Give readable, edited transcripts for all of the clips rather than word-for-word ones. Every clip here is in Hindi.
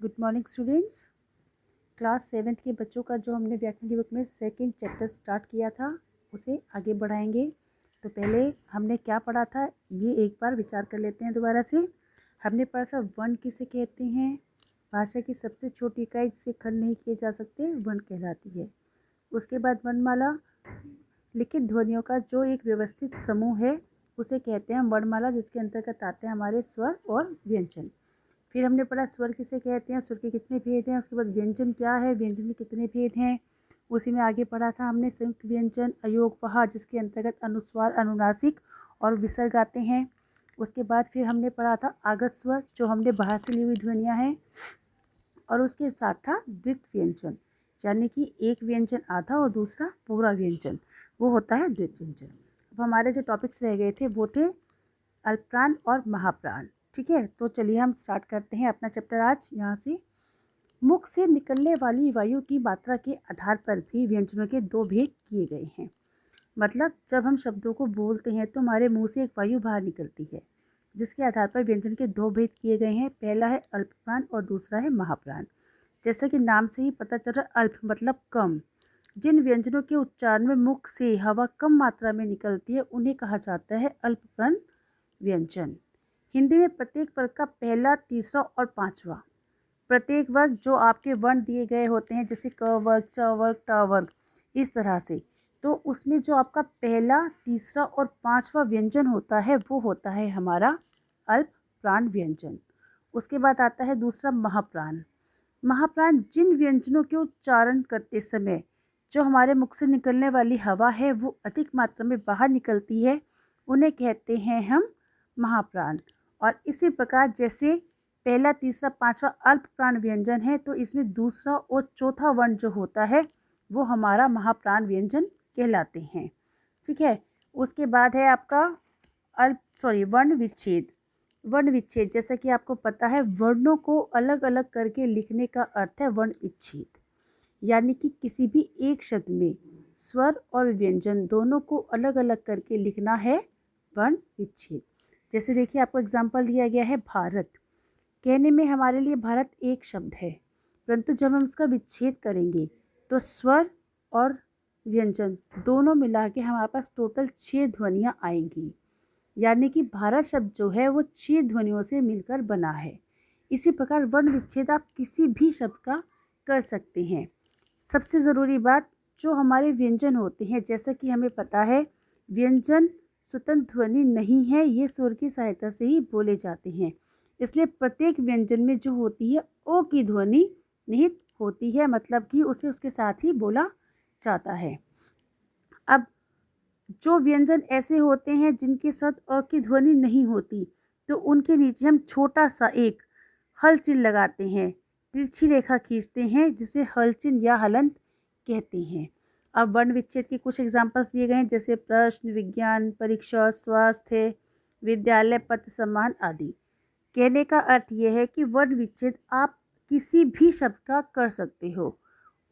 Good morning students. Class 7th के बच्चों का जो हमने व्याकरण की बुक में सेकंड चैप्टर स्टार्ट किया था उसे आगे बढ़ाएंगे। तो पहले हमने क्या पढ़ा था ये एक बार विचार कर लेते हैं दोबारा से। हमने पढ़ा था वर्ण किसे कहते हैं। भाषा की सबसे छोटी इकाई जिसे खंड नहीं किए जा सकते वर्ण कहलाती है। उसके बाद वर्णमाला लिखित ध्वनियों का जो एक व्यवस्थित समूह है उसे कहते हैं वर्णमाला, जिसके अंतर्गत आते हैं हमारे स्वर और व्यंजन। फिर हमने पढ़ा स्वर किसे कहते हैं, स्वर के कितने भेद हैं। उसके बाद व्यंजन क्या है, व्यंजन के कितने भेद हैं। उसी में आगे पढ़ा था हमने संयुक्त व्यंजन, अयोगवह, जिसके अंतर्गत अनुस्वार, अनुनासिक और विसर्ग आते हैं। उसके बाद फिर हमने पढ़ा था आगत स्वर, जो हमने बाहर से ली हुई ध्वनियाँ हैं। और उसके साथ था द्वित व्यंजन, यानी कि एक व्यंजन आधा और दूसरा पूरा व्यंजन, वो होता है द्वित व्यंजन। अब हमारे जो टॉपिक्स रह गए थे वो थे अल्पप्राण और महाप्राण। ठीक है, तो चलिए हम स्टार्ट करते हैं अपना चैप्टर आज यहाँ से। मुख से निकलने वाली वायु की मात्रा के आधार पर भी व्यंजनों के दो भेद किए गए हैं। मतलब जब हम शब्दों को बोलते हैं तो हमारे मुंह से एक वायु बाहर निकलती है, जिसके आधार पर व्यंजन के दो भेद किए गए हैं। पहला है अल्पप्राण और दूसरा है महाप्राण। जैसा कि नाम से ही पता चल रहा है, अल्प मतलब कम। जिन व्यंजनों के उच्चारण में मुख से हवा कम मात्रा में निकलती है उन्हें कहा जाता है अल्पप्राण व्यंजन। हिंदी में प्रत्येक वर्ग का पहला, तीसरा और पांचवा, प्रत्येक वर्ग जो आपके वर्ण दिए गए होते हैं जैसे क वर्ग, च वर्ग, ट वर्ग, इस तरह से, तो उसमें जो आपका पहला, तीसरा और पांचवा व्यंजन होता है वो होता है हमारा अल्प प्राण व्यंजन। उसके बाद आता है दूसरा महाप्राण। महाप्राण जिन व्यंजनों के उच्चारण करते समय जो हमारे मुख से निकलने वाली हवा है वो अधिक मात्रा में बाहर निकलती है, उन्हें कहते हैं हम महाप्राण। और इसी प्रकार जैसे पहला, तीसरा, पांचवा अल्प प्राण व्यंजन है, तो इसमें दूसरा और चौथा वर्ण जो होता है वो हमारा महाप्राण व्यंजन कहलाते हैं। ठीक है, उसके बाद है आपका वर्ण विच्छेद। वर्ण विच्छेद, जैसा कि आपको पता है वर्णों को अलग अलग करके लिखने का अर्थ है वर्ण विच्छेद, यानी कि किसी भी एक शब्द में स्वर और व्यंजन दोनों को अलग अलग करके लिखना है वर्ण विच्छेद। जैसे देखिए आपको एग्जाम्पल दिया गया है भारत। कहने में हमारे लिए भारत एक शब्द है, परंतु जब हम इसका विच्छेद करेंगे तो स्वर और व्यंजन दोनों मिला के हमारे पास टोटल 6 ध्वनियाँ आएंगी, यानी कि भारत शब्द जो है वो 6 ध्वनियों से मिलकर बना है। इसी प्रकार वर्ण विच्छेद आप किसी भी शब्द का कर सकते हैं। सबसे ज़रूरी बात, जो हमारे व्यंजन होते हैं, जैसा कि हमें पता है व्यंजन स्वतंत्र ध्वनि नहीं है, ये स्वर की सहायता से ही बोले जाते हैं। इसलिए प्रत्येक व्यंजन में जो होती है ओ की ध्वनि निहित होती है, मतलब कि उसे उसके साथ ही बोला जाता है। अब जो व्यंजन ऐसे होते हैं जिनके साथ अ की ध्वनि नहीं होती, तो उनके नीचे हम छोटा सा एक हल चिन्ह लगाते हैं, तिरछी रेखा खींचते हैं, जिसे हल चिन्ह या हलंत कहते हैं। अब वर्ण विच्छेद के कुछ एग्जाम्पल्स दिए गए हैं, जैसे प्रश्न, विज्ञान, परीक्षा, स्वास्थ्य, विद्यालय, पत्र, सम्मान आदि। कहने का अर्थ यह है कि वर्ण विच्छेद आप किसी भी शब्द का कर सकते हो,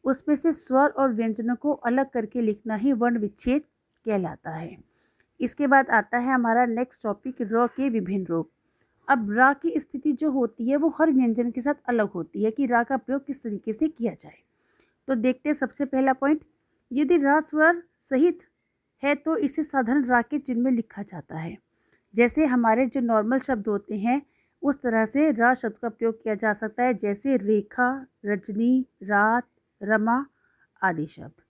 उसमें से स्वर और व्यंजनों को अलग करके लिखना ही वर्ण विच्छेद कहलाता है। इसके बाद आता है हमारा नेक्स्ट टॉपिक, र के विभिन्न रूप। अब रा की स्थिति जो होती है वो हर व्यंजन के साथ अलग होती है कि रा का प्रयोग किस तरीके से किया जाए। तो देखते हैं सबसे पहला पॉइंट, यदि रा स्वर सहित है तो इसे साधारण रा के चिन्ह में लिखा जाता है। जैसे हमारे जो नॉर्मल शब्द होते हैं उस तरह से रा शब्द का प्रयोग किया जा सकता है, जैसे रेखा, रजनी, रात, रमा आदि शब्द।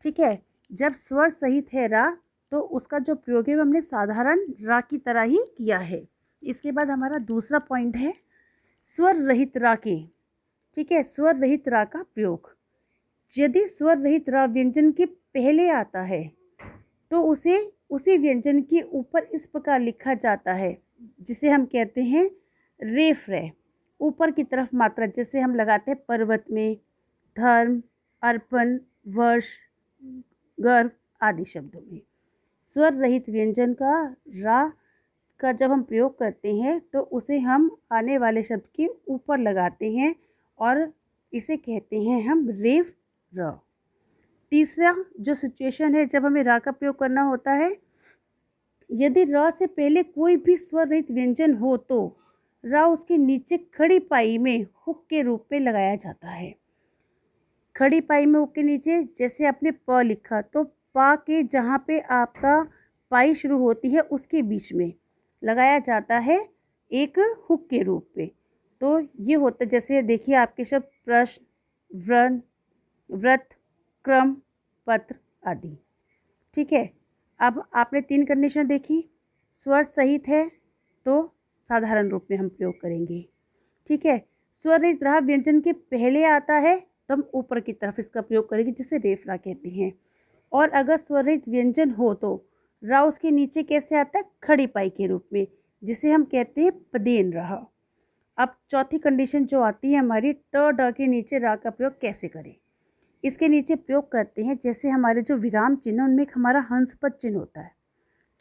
ठीक है, जब स्वर सहित है रा तो उसका जो प्रयोग है वो हमने साधारण रा की तरह ही किया है। इसके बाद हमारा दूसरा पॉइंट है स्वर रहित रा के। ठीक है, स्वर रहित रा का प्रयोग। यदि स्वर रहित रा व्यंजन के पहले आता है तो उसे उसी व्यंजन के ऊपर इस प्रकार लिखा जाता है, जिसे हम कहते हैं रेफ रे, ऊपर की तरफ मात्रा, जैसे हम लगाते हैं पर्वत में, धर्म, अर्पण, वर्ष, गर्भ आदि शब्दों में। स्वर रहित व्यंजन का रा का जब हम प्रयोग करते हैं तो उसे हम आने वाले शब्द के ऊपर लगाते हैं और इसे कहते हैं हम रेफ र। तीसरा जो सिचुएशन है जब हमें रा का प्रयोग करना होता है, यदि र से पहले कोई भी स्वर रहित व्यंजन हो तो रा उसके नीचे खड़ी पाई में हुक के रूप में लगाया जाता है। खड़ी पाई में हुक के नीचे, जैसे आपने प लिखा तो पा के जहाँ पे आपका पाई शुरू होती है उसके बीच में लगाया जाता है एक हुक के रूप में। तो ये होता, जैसे देखिए आपके शब्द प्रश्न, व्रण, व्रत, क्रम, पत्र आदि। ठीक है, अब आपने 3 कंडीशन देखी। स्वर सहित है तो साधारण रूप में हम प्रयोग करेंगे। ठीक है, स्वर रहित रहा व्यंजन के पहले आता है तो हम ऊपर की तरफ इसका प्रयोग करेंगे, जिसे रेफरा कहते हैं। और अगर स्वर रहित व्यंजन हो तो रा उसके नीचे कैसे आता है? खड़ी पाई के रूप में, जिसे हम कहते हैं पदेन रहा। अब चौथी कंडीशन जो आती है हमारी, ट ड के नीचे रा का प्रयोग कैसे करें? इसके नीचे प्रयोग करते हैं, जैसे हमारे जो विराम चिन्ह उनमें एक हमारा हंस पद चिन्ह होता है,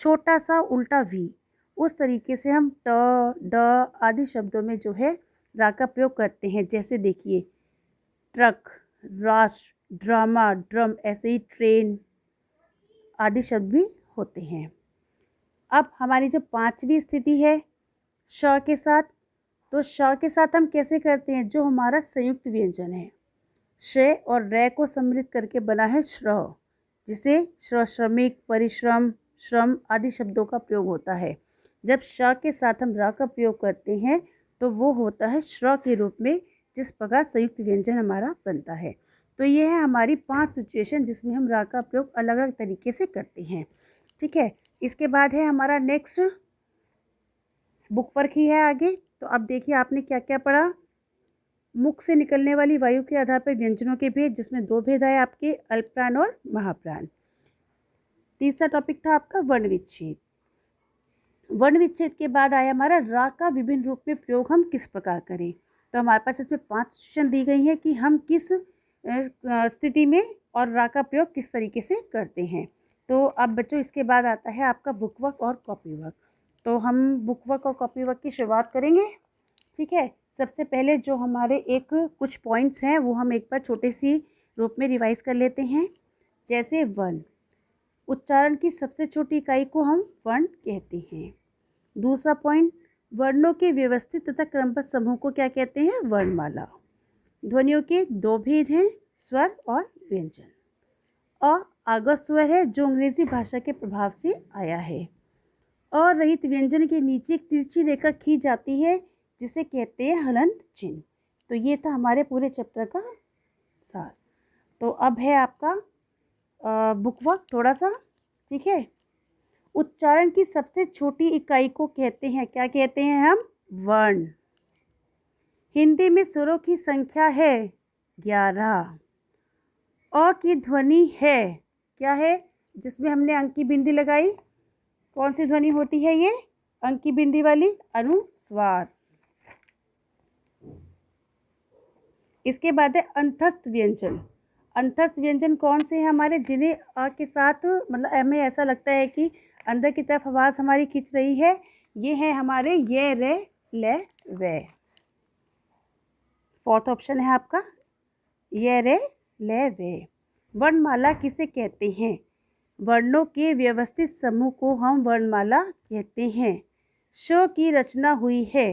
छोटा सा उल्टा वी, उस तरीके से हम ट ड आदि शब्दों में जो है रा का प्रयोग करते हैं। जैसे देखिए ट्रक, राष्ट्र, ड्रामा, ड्रम, ऐसे ही ट्रेन आदि शब्द भी होते हैं। अब हमारी जो 5वीं स्थिति है श के साथ, तो श के साथ हम कैसे करते हैं? जो हमारा संयुक्त व्यंजन है, श और रै को सम्मिलित करके बना है श्र, जिसे श्रमिक, परिश्रम, श्रम आदि शब्दों का प्रयोग होता है। जब श के साथ हम रा का प्रयोग करते हैं तो वो होता है श्र के रूप में, जिस प्रकार संयुक्त व्यंजन हमारा बनता है। तो ये है हमारी 5 सिचुएशन जिसमें हम रा का प्रयोग अलग अलग तरीके से करते हैं। ठीक है, इसके बाद है हमारा नेक्स्ट बुक वर्क ही है आगे। तो अब देखिए आपने क्या क्या पढ़ा। मुख से निकलने वाली वायु के आधार पर व्यंजनों के भेद, जिसमें 2 भेद आए आपके, अल्पप्राण और महाप्राण। तीसरा टॉपिक था आपका वर्ण विच्छेद। वर्ण विच्छेद के बाद आया हमारा रा का विभिन्न रूप में प्रयोग हम किस प्रकार करें। तो हमारे पास इसमें 5 सिचुएशन दी गई है कि हम किस स्थिति में और रा का प्रयोग किस तरीके से करते हैं। तो अब बच्चों इसके बाद आता है आपका बुक वर्क और कॉपी वर्क। तो हम बुक वर्क और कॉपी वर्क की शुरुआत करेंगे। ठीक है, सबसे पहले जो हमारे एक कुछ पॉइंट्स हैं वो हम एक बार छोटे सी रूप में रिवाइज कर लेते हैं। जैसे वर्ण, उच्चारण की सबसे छोटी इकाई को हम वर्ण कहते हैं। दूसरा पॉइंट, वर्णों के व्यवस्थित तथा क्रमबद्ध समूह को क्या कहते हैं? वर्णमाला। ध्वनियों के 2 भेद हैं, स्वर और व्यंजन। और आगत स्वर है जो अंग्रेजी भाषा के प्रभाव से आया है। और रहित व्यंजन के नीचे एक तिरछी रेखा खींच जाती है, जिसे कहते हैं हलंत चिन्ह। तो ये था हमारे पूरे चैप्टर का सार। तो अब है आपका बुक वर्क थोड़ा सा। ठीक है, उच्चारण की सबसे छोटी इकाई को कहते हैं, क्या कहते हैं हम? वर्ण। हिंदी में स्वरों की संख्या है 11। अ की ध्वनि है, क्या है? जिसमें हमने अंक की बिंदी लगाई, कौन सी ध्वनि होती है ये? अंक की बिंदी वाली, अनुस्वार। इसके बाद है अंतस्थ व्यंजन। अंतस्थ व्यंजन कौन से हैं हमारे? जिन्हें अ के साथ मतलब हमें ऐसा लगता है कि अंदर की तरफ आवाज़ हमारी खींच रही है, ये है हमारे ये, रे, ले, वे। 4th ऑप्शन है आपका ये, रे, ले, वे। वर्णमाला किसे कहते हैं? वर्णों के व्यवस्थित समूह को हम वर्णमाला कहते हैं। श की रचना हुई है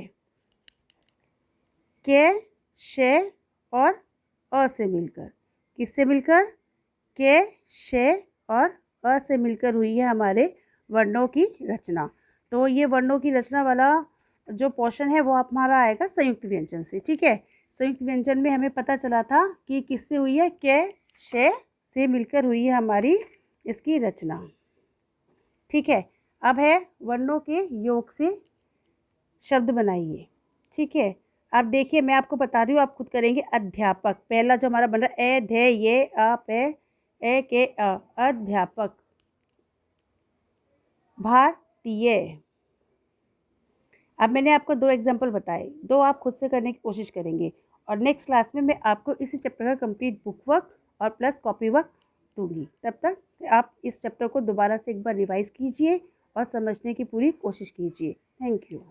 के, शे और अ से मिलकर। किससे मिलकर? के, शे और अ से मिलकर हुई है हमारे वर्णों की रचना। तो ये वर्णों की रचना वाला जो पोर्शन है वो हमारा आएगा संयुक्त व्यंजन से। ठीक है, संयुक्त व्यंजन में हमें पता चला था कि किससे हुई है? के, शे से मिलकर हुई है हमारी इसकी रचना। ठीक है, अब है वर्णों के योग से शब्द बनाइए। ठीक है, अब देखिए मैं आपको बता रही हूँ, आप खुद करेंगे। अध्यापक, पहला जो हमारा बन रहा है ए, धे, ये, अ, पे, ए, के, अ, अध्यापक। भारतीय। अब मैंने आपको 2 एग्जाम्पल बताए, 2 आप खुद से करने की कोशिश करेंगे और नेक्स्ट क्लास में मैं आपको इसी चैप्टर का कंप्लीट बुक वर्क और प्लस कॉपी वर्क दूंगी। तब तक आप इस चैप्टर को दोबारा से एक बार रिवाइज कीजिए और समझने की पूरी कोशिश कीजिए। Thank you.